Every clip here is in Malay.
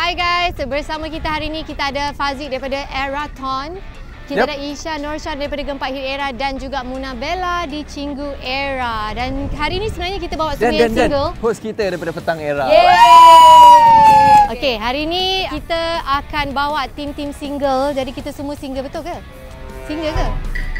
Hi guys, bersama kita hari ni kita ada Fazik daripada Eraton. Kita ada Isha Norshan daripada Gempak Hit Era dan juga Muna Bella di Cinggu Era. Dan hari ni sebenarnya kita bawa semua yang single. Host kita daripada Petang Era. Yeay! Okey, hari ni kita akan bawa tim-tim single. Jadi kita semua single, betul ke? Single ke?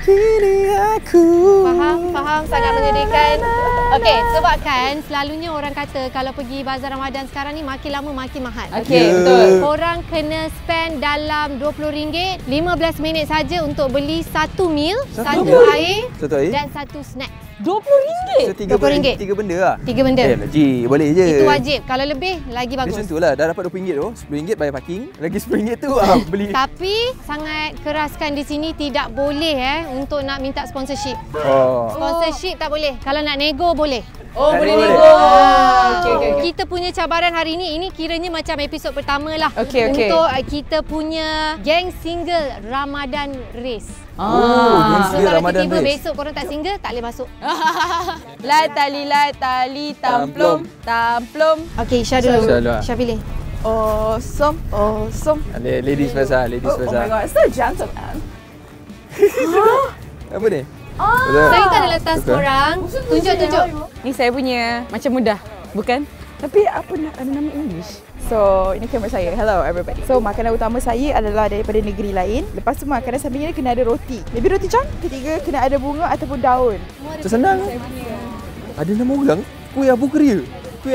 Kini aku Faham, sangat menyedihkan. Okey, sebabkan selalunya orang kata kalau pergi bazar Ramadan sekarang ni makin lama makin mahal. Okey, betul. Korang kena spend dalam RM20, 15 minit saja untuk beli satu meal, satu air dan satu snack. RM20? RM20. Tiga benda lah. Tiga benda. Ji, boleh je. Itu wajib. Kalau lebih, lagi bagus. Macam tu lah. Dah dapat RM20 tu. RM10 bayar parking. Lagi RM10 tu beli. Tapi sangat keraskan di sini tidak boleh untuk nak minta sponsorship. Sponsorship tak boleh. Kalau nak nego boleh. Oh, Tak boleh boleh. nego. Okay. Kita punya cabaran hari ini kiranya macam episod pertama lah. Okey. Untuk kita punya geng single Ramadan Race. So kalau tiba-tiba besok korang tak single, tak boleh masuk. La tali tamplum. Okey, Isha dulu. Isha dulu. Isha pilih. Awesome. Ladies first lah. Ladies first Oh my lah. god, so gentleman. Apa ni? Saya tak ada letak korang. Tunjuk. Ni saya punya macam mudah, bukan? Tapi apa ada nama English? So, ini kamera saya. Hello everybody. So, makanan utama saya adalah daripada negeri lain. Lepas tu makanan sampingnya kena ada roti. Maybe roti john. Ketiga kena ada bunga ataupun daun. Macam senang. Ada nama orang? Kuih Abu Keria? Kuih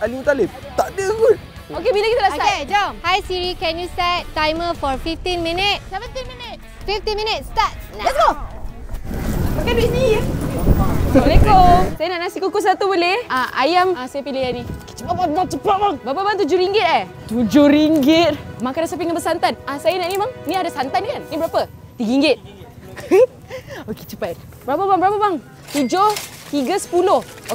Ali Muttalib? Tak ada kot. Okey, bila kita dah start? Okay, jom. Hi Siri, can you set timer for 15 minutes? 17 minit. 15 minutes, start. Let's go. Pakai duit sendiri ya. Assalamualaikum. Saya nak nasi kukus satu boleh? Ayam saya pilih yang ni. Cepat bang. Berapa bang? RM7 RM7. Makanan sampingan bersantan. Saya nak ni bang. Ni ada santan ni kan? Ni berapa? RM3. Okey, cepat. Berapa bang? 7, 3, 10.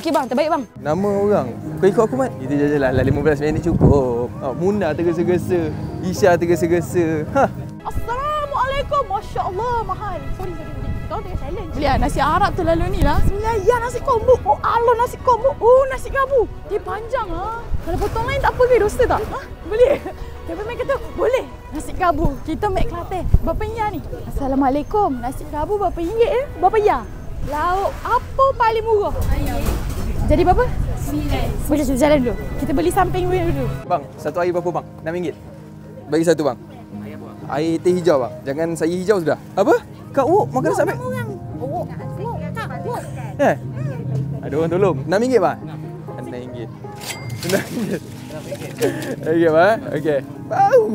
Okey bang, terbaik bang. Nama orang. Kau ikut aku Mat? Itu je lah. 15 minit cukup. Muna tergesa-gesa. Isha tergesa-gesa. Assalamualaikum. Masya Allah, mahal. Sorry. Kau tengah challenge. Beli nasi Arab tu lalu ni lah. Ya, nasi kombu. Oh Allah, nasi kombu. Oh, nasi gabu. Dia panjang lah. Kalau potong lain tak apa ke? Dosa tak? Boleh. Siapa main kata, boleh. Nasi gabu. Kita make Kelantan. Berapa ya ni? Assalamualaikum. Nasi gabu berapa ringgit Berapa ya? Lauk apa paling murah? Ayam. Jadi berapa? 9. Boleh jalan dulu. Kita beli samping dulu. Bang, satu air berapa bang? RM6. Bagi satu bang. Air teh hijau bang. Jangan saya hijau sudah. Apa? Kak Wok, makan sampai. Wok. Ada orang tolong. RM6 bang? RM6. Okey bang. Okey. Baru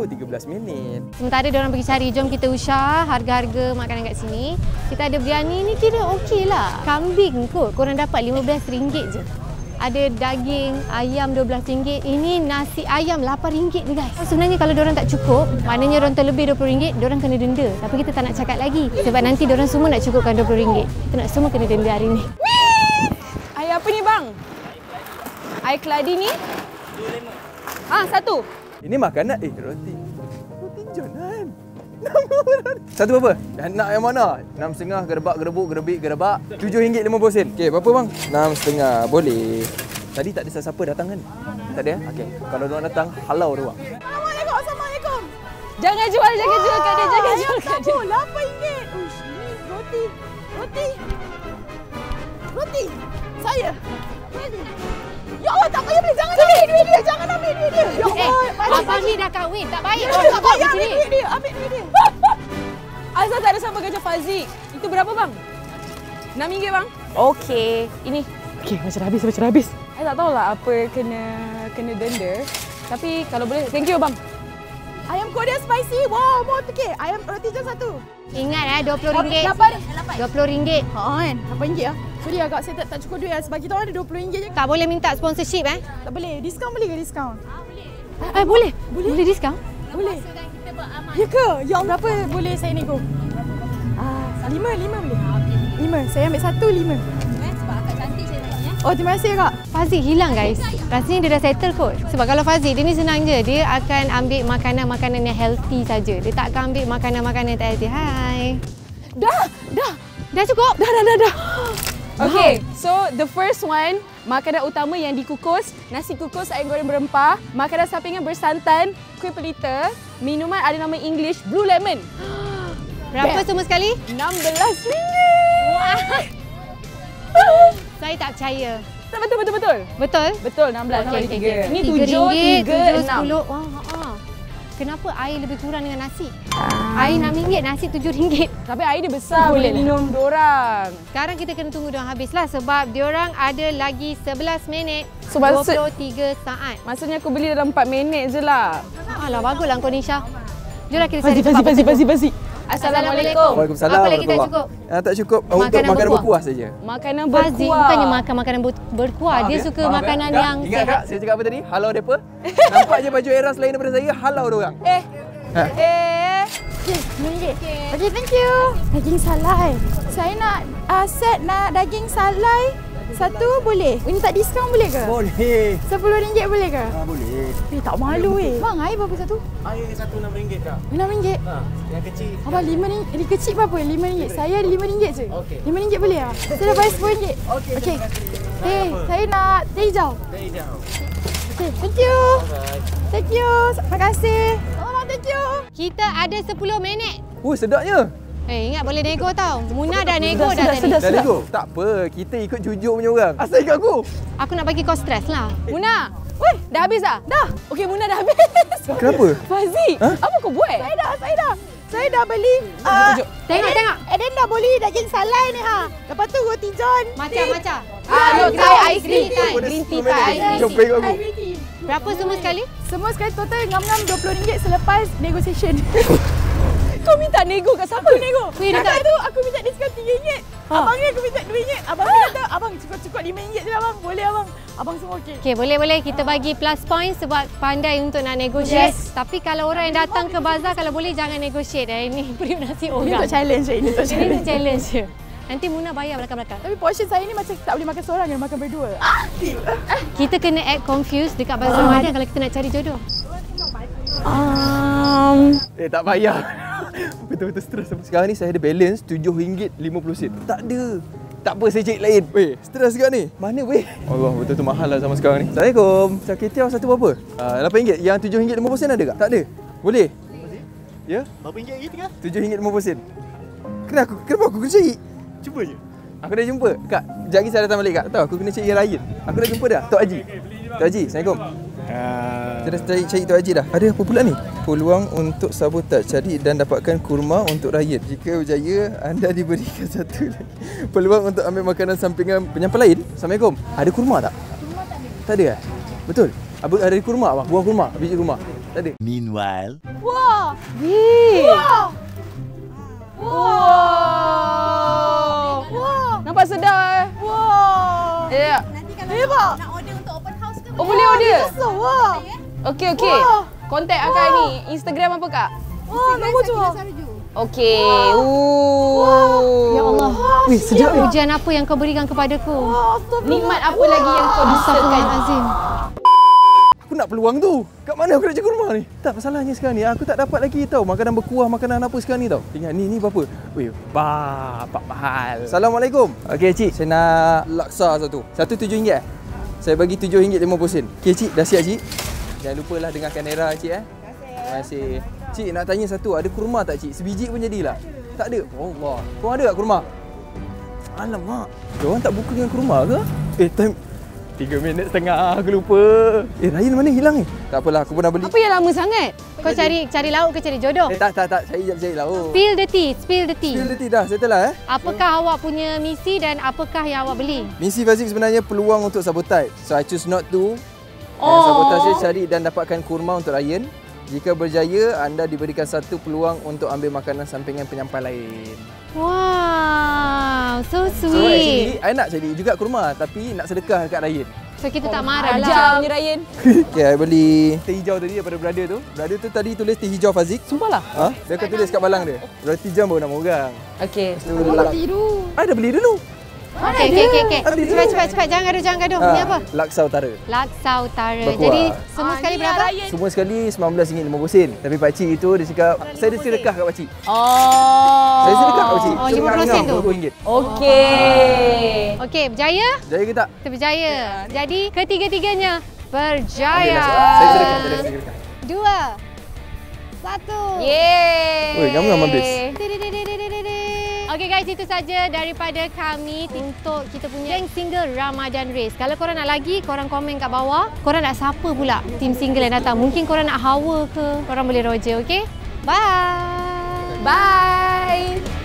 13 minit. Sementara diorang pergi cari, jom kita usah harga-harga makanan kat sini. Kita ada biryani ni kira okey lah. Kambing kot, korang dapat RM15 je. Ada daging ayam RM12. Ini nasi ayam RM8 ni guys. Sebenarnya kalau diorang tak cukup, maknanya diorang terlebih RM20, diorang kena denda. Tapi kita tak nak cakap lagi. Sebab nanti diorang semua nak cukupkan RM20. Kita nak semua kena denda hari ni. Air apa ni bang? Air keladi ni? 25. Satu. Ini makanan roti john. Satu berapa? Dan nak yang mana? 6,5 gerebak RM7.50. Okey, berapa bang? 6,5 boleh. Tadi tak ada siapa datang kan? Tak ada? Okey. Kalau diorang datang, halau dia bang. Assalamualaikum. Jangan jual kat dia. Jangan jual kat dia. RM8. Uish, ni roti. Saya. Ya Allah, tak payah beli. Jangan ambil duit dia. Ya Allah. Abang ni dah kahwin, tak baik. Tak payah ambil duit dia. Azhar tak ada sama kerja Fazik. Itu berapa bang? RM6 bang. Okey. Ini. Okey, macam dah habis. Saya tak tahulah apa kena denda. Tapi kalau boleh, thank you bang. Ayam Korea spicy. Wow, mau okey. Ayam roti john satu. Ingat RM20. RM20. Kan? RM8 lah. Sorry agak saya tak cukup duit lah. Sebab kita orang ada RM20 je. Tak boleh minta sponsorship Tak boleh. Diskaun boleh ke diskaun? Boleh. Boleh diskaun? Boleh. Ya ke? Ya Allah, berapa boleh saya nego? 5 boleh. 5. Saya ambil 1, 5. Sebab akak cantik saya nak. Oh, terima kasih kak. Fazik hilang guys. Rasanya dia dah settle kot. Sebab kalau Fazik dia ni senang je. Dia akan ambil makanan-makanan yang healthy saja. Dia tak akan ambil makanan-makanan yang tak healthy. Hai. Dah. Dah cukup? Dah. Okay, so the first one makanan utama yang dikukus, nasi kukus ayam goreng berempah, makanan sampingan bersantan, kuih pelita, minuman ada nama English Blue Lemon. Berapa semua sekali? RM16. Saya tak percaya. Betul. Betul? 16 kali 3. Ini RM7, 7, 3, 6. RM10. Wah, kenapa air lebih kurang dengan nasi? Air RM6, nasi RM7. Tapi air dia besar, boleh minum diorang. Sekarang kita kena tunggu diorang habislah sebab diorang ada lagi 11 minit. So, 23 saat. Maksudnya aku beli dalam 4 minit je lah. Alah, baguslah kau Nisha. Jomlah kita cari tempat. Basi. Assalamualaikum. Waalaikumsalam. Apa lagi tak cukup? Tak cukup untuk makanan berkuah saja. Makanan Fazil berkuah. bukannya makan makanan berkuah. Dia suka makanan yang Ingat sehat. tak saya cakap apa tadi? Halau depa. Nampak je baju Era selain daripada saya, halau diorang. Okay, thank you. Daging salai. Saya nak set daging salai. Satu boleh? Ini tak diskaun boleh ke? Boleh. RM10 boleh ke? Boleh. Tak malu Bang, air berapa satu? Air satu RM6 kak. RM6? Yang kecil. Abang RM5. Ini kecil berapa? RM5. Saya ada RM5 je. Okey. RM5 boleh tak? Saya dah bayar RM10. Okey. Saya nak teh hijau. Okay, thank you. Thank you. Terima kasih. Thank you. Kita ada 10 minit. Sedapnya. Ingat boleh nego tau. Muna dah nego dah tadi. Dah nego? Tak apa, kita ikut jujur punya orang. Asal ikut aku? Aku nak bagi kau stres lah. Muna. Weh, dah habis dah? Dah. Okey, Muna dah habis. Kenapa? Fazil, apa kau buat? Saya dah beli. Tengok. Eden dah beli daging salai ni Lepas tu roti john. Macam-macam. Ice green tea. Green tea Jom ikut aku. Berapa semua sekali? Semua sekali total ngam-ngam RM20 selepas negotiation. Kau minta nego kat siapa nego? Dekat tu aku minta diskaun RM3. Abang ni aku minta RM2. Abang ni kata, abang cukup RM5 je lah abang. Boleh abang. Abang semua okey. Okey, boleh. Kita bagi plus point sebab pandai untuk nak negotiate. Yes. Tapi kalau orang yang datang ke bazar, kalau boleh jangan negotiate. Ini periuk nasi Ini orang. untuk challenge je. Ini untuk Ini challenge. challenge je. Nanti Muna bayar belakang-belakang. Tapi portion saya ni macam tak boleh makan seorang, kena makan berdua. Kita kena act confused dekat bazar Ramadan kalau kita nak cari jodoh. Tak payah. Betul-betul stres. Sekarang ni saya ada balance RM7.50. Tak ada. Tak apa, saya cek lain. Weh, stres juga ni. Mana weh? Allah, betul-betul mahal lah sama sekarang ni. Assalamualaikum. Char satu berapa? RM8. Yang RM7.50 ada tak? Tak ada. Boleh? Ya? Berapa ringgit lagi tengah? RM7.50. Kenapa aku kena cari? Cuba je. Aku dah jumpa. Kak, sekejap lagi saya datang balik kak. Tahu aku kena cari yang lain. Aku dah jumpa dah. Tok Haji. Tok Haji, Assalamualaikum. Saya dah cari Tok Haji dah. Ada apa pula ni? Peluang untuk sabotaj. Cari dan dapatkan kurma untuk rakyat. Jika berjaya, anda diberikan satu lagi peluang untuk ambil makanan sampingan penyampai lain. Assalamualaikum. Ada kurma tak? Kurma tak ada. Tak ada eh? Betul? Ada kurma abang? Buah kurma? Biji kurma? Tak ada? Meanwhile. Wah! Wah! Nampak sedap Wah! Ya. Hebat. Nak order untuk open house ke? Oh, boleh order? Wah. Okey. Kontak akak ni. Instagram apa kak? Wah, nombor tu. Okey. Ya Allah. Weh, sedap ni. Ujian apa yang kau berikan kepadaku? Nikmat apa lagi yang kau deservekan? Astagfirullahalazim. Aku nak peluang tu. Kat mana aku nak cari kurma ni? Tak, masalahnya sekarang ni aku tak dapat lagi tahu makanan berkuah, makanan apa sekarang ni tau. Ingat ni berapa? Weh, bapak mahal. Assalamualaikum. Okey cik, saya nak laksa satu. Satu RM7. Saya bagi RM7.50. Okey cik, dah siap cik? Jangan lupalah dengarkan Era cik Terima kasih. Cik nak tanya satu, ada kurma tak cik? Sebiji pun jadilah. Tak ada. Allah. Kau ada tak kurma? Alamak. Diorang tak buka dengan kurma ke? Time 3 minit setengah, aku lupa. Ryan mana hilang ni? Tak apalah, aku pun dah beli. Apa yang lama sangat? Kau cari lauk ke cari jodoh? Tak. Cari lauk. Spill the tea. Spill the tea dah, settle lah Apakah awak punya misi dan apakah yang awak beli? Misi Fazil sebenarnya peluang untuk sabotaj. So I choose not to. Sabotaj dia cari dan dapatkan kurma untuk Ryan. Jika berjaya, anda diberikan satu peluang untuk ambil makanan sampingan penyampai lain. Wow, so So sweet. actually, I nak cari juga kurma tapi nak sedekah dekat Ryan. So kita tak marah lah. Ajar punya Ryan. Okay, I beli teh hijau tadi daripada brother tu. Brother tu tadi tulis teh hijau Fazik. Sumpah lah. Dia akan tulis kat balang dia. Roti jam baru nama orang. Okey. Dah beli dulu. Okey. Cepat. Jangan gaduh. Ni apa? Laksa Utara. Laksa Utara. Berkuah. Jadi semua sekali ni berapa? raya. Semua sekali RM19.50. Tapi pakcik itu dia cakap, saya ada sedekah kat pakcik. Oh. Saya sedekah kat pakcik. Oh, 50% tu. RM20. Okey. Okey, berjaya? Jaya ke tak? Kita berjaya. Jadi ketiga-tiganya berjaya. Saya sedekah. 2 1. Yeay. Oi, ngam-ngam habis. Okey guys, itu saja daripada kami untuk kita punya geng single Ramadan Race. Kalau korang nak lagi, korang komen kat bawah. Korang nak siapa pula tim single yang datang? Mungkin korang nak Hawa ke? Korang boleh roger, okey? Bye. Bye.